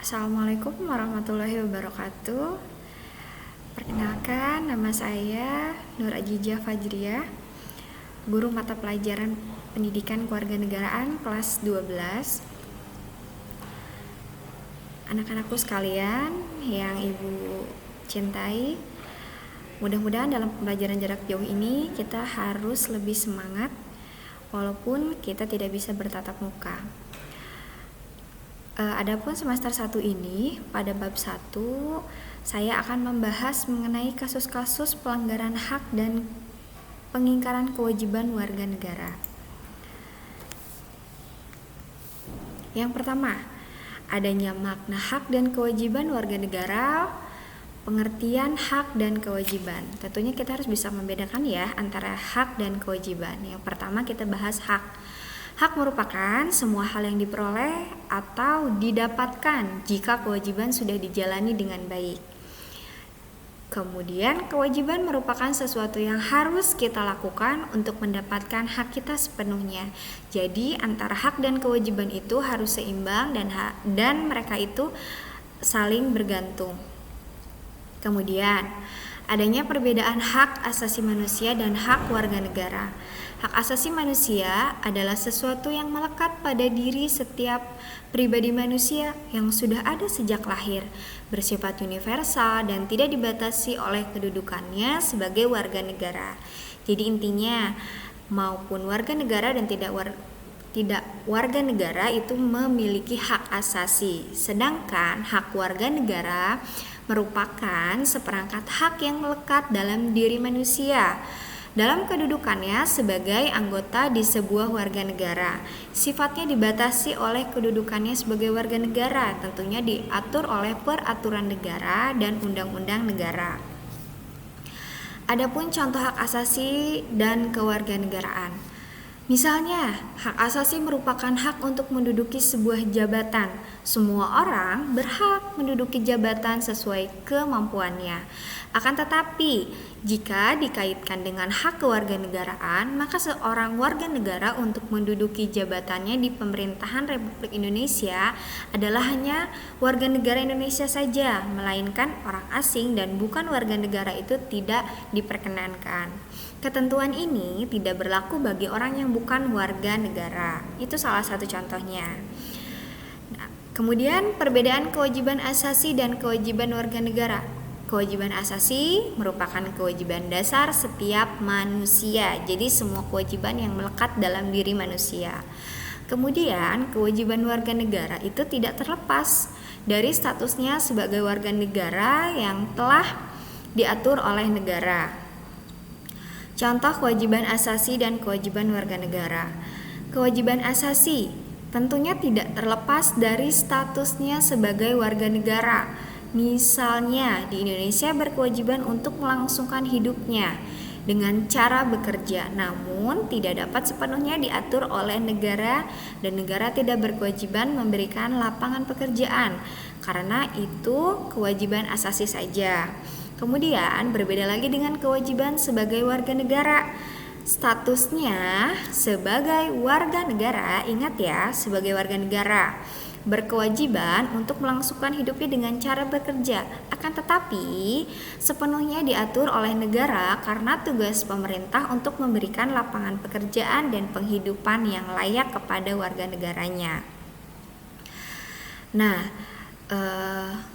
Assalamualaikum warahmatullahi wabarakatuh. Perkenalkan, nama saya Nur Ajijah Fajriah, guru mata pelajaran Pendidikan Kewarganegaraan kelas 12. Anak-anakku sekalian yang Ibu cintai, mudah-mudahan dalam pembelajaran jarak jauh ini kita harus lebih semangat walaupun kita tidak bisa bertatap muka. Adapun semester 1 ini, pada bab 1, saya akan membahas mengenai kasus-kasus pelanggaran hak dan pengingkaran kewajiban warga negara. Yang pertama, adanya makna hak dan kewajiban warga negara, pengertian hak dan kewajiban. Tentunya kita harus bisa membedakan ya antara hak dan kewajiban. Yang pertama kita bahas hak. Hak merupakan semua hal yang diperoleh atau didapatkan jika kewajiban sudah dijalani dengan baik. Kemudian kewajiban merupakan sesuatu yang harus kita lakukan untuk mendapatkan hak kita sepenuhnya. Jadi antara hak dan kewajiban itu harus seimbang dan mereka itu saling bergantung. Kemudian adanya perbedaan hak asasi manusia dan hak warga negara. Hak asasi manusia adalah sesuatu yang melekat pada diri setiap pribadi manusia yang sudah ada sejak lahir, bersifat universal dan tidak dibatasi oleh kedudukannya sebagai warga negara. Jadi intinya, maupun warga negara dan tidak warga negara itu memiliki hak asasi, sedangkan hak warga negara merupakan seperangkat hak yang melekat dalam diri manusia dalam kedudukannya sebagai anggota di sebuah warga negara. Sifatnya dibatasi oleh kedudukannya sebagai warga negara, tentunya diatur oleh peraturan negara dan undang-undang negara. Adapun contoh hak asasi dan kewarganegaraan. Misalnya, hak asasi merupakan hak untuk menduduki sebuah jabatan. Semua orang berhak menduduki jabatan sesuai kemampuannya. Akan tetapi, jika dikaitkan dengan hak kewarganegaraan, maka seorang warga negara untuk menduduki jabatannya di pemerintahan Republik Indonesia adalah hanya warga negara Indonesia saja, melainkan orang asing dan bukan warga negara itu tidak diperkenankan. Ketentuan ini tidak berlaku bagi orang yang bukan warga negara. Itu salah satu contohnya. Nah, kemudian perbedaan kewajiban asasi dan kewajiban warga negara. Kewajiban asasi merupakan kewajiban dasar setiap manusia. Jadi semua kewajiban yang melekat dalam diri manusia. Kemudian kewajiban warga negara itu tidak terlepas dari statusnya sebagai warga negara yang telah diatur oleh negara. Contoh kewajiban asasi dan kewajiban warga negara. Kewajiban asasi tentunya tidak terlepas dari statusnya sebagai warga negara. Misalnya di Indonesia berkewajiban untuk melangsungkan hidupnya dengan cara bekerja, namun tidak dapat sepenuhnya diatur oleh negara dan negara tidak berkewajiban memberikan lapangan pekerjaan karena itu kewajiban asasi saja. Kemudian berbeda lagi dengan kewajiban sebagai warga negara. Statusnya sebagai warga negara, ingat ya, sebagai warga negara berkewajiban untuk melangsungkan hidupnya dengan cara bekerja. Akan tetapi sepenuhnya diatur oleh negara karena tugas pemerintah untuk memberikan lapangan pekerjaan dan penghidupan yang layak kepada warga negaranya. Nah,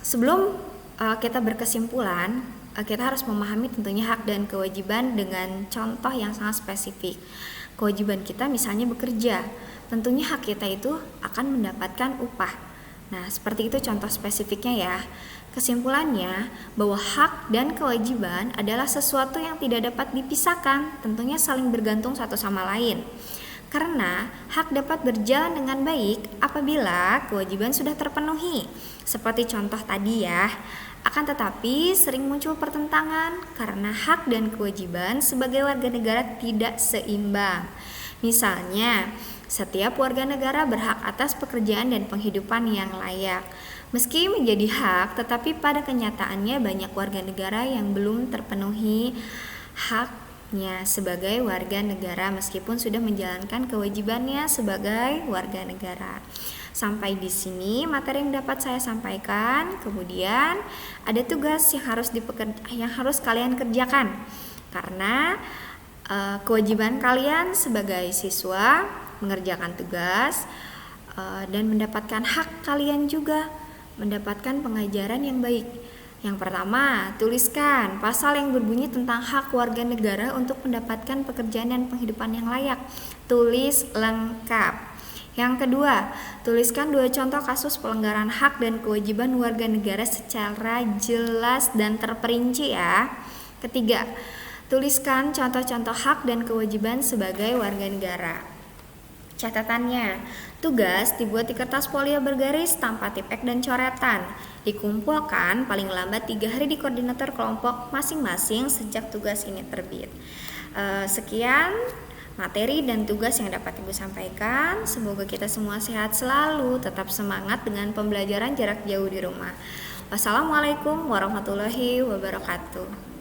sebelum kita berkesimpulan, kita harus memahami tentunya hak dan kewajiban dengan contoh yang sangat spesifik. Kewajiban kita misalnya bekerja, tentunya hak kita itu akan mendapatkan upah. Nah, seperti itu contoh spesifiknya ya. Kesimpulannya bahwa hak dan kewajiban adalah sesuatu yang tidak dapat dipisahkan, tentunya saling bergantung satu sama lain. Karena hak dapat berjalan dengan baik apabila kewajiban sudah terpenuhi. Seperti contoh tadi ya. Akan tetapi sering muncul pertentangan karena hak dan kewajiban sebagai warga negara tidak seimbang. Misalnya, setiap warga negara berhak atas pekerjaan dan penghidupan yang layak. Meski menjadi hak, tetapi pada kenyataannya banyak warga negara yang belum terpenuhi haknya sebagai warga negara meskipun sudah menjalankan kewajibannya sebagai warga negara. Sampai di sini materi yang dapat saya sampaikan. Kemudian ada tugas yang harus kalian kerjakan. Karena kewajiban kalian sebagai siswa mengerjakan tugas dan mendapatkan hak kalian juga mendapatkan pengajaran yang baik. Yang pertama, tuliskan pasal yang berbunyi tentang hak warga negara untuk mendapatkan pekerjaan dan penghidupan yang layak. Tulis lengkap. Yang kedua, tuliskan 2 contoh kasus pelanggaran hak dan kewajiban warga negara secara jelas dan terperinci ya. Ketiga, tuliskan contoh-contoh hak dan kewajiban sebagai warga negara. Catatannya, tugas dibuat di kertas folio bergaris tanpa tipek dan coretan. Dikumpulkan paling lambat 3 hari di koordinator kelompok masing-masing sejak tugas ini terbit. Sekian materi dan tugas yang dapat Ibu sampaikan. Semoga kita semua sehat selalu, tetap semangat dengan pembelajaran jarak jauh di rumah. Wassalamualaikum warahmatullahi wabarakatuh.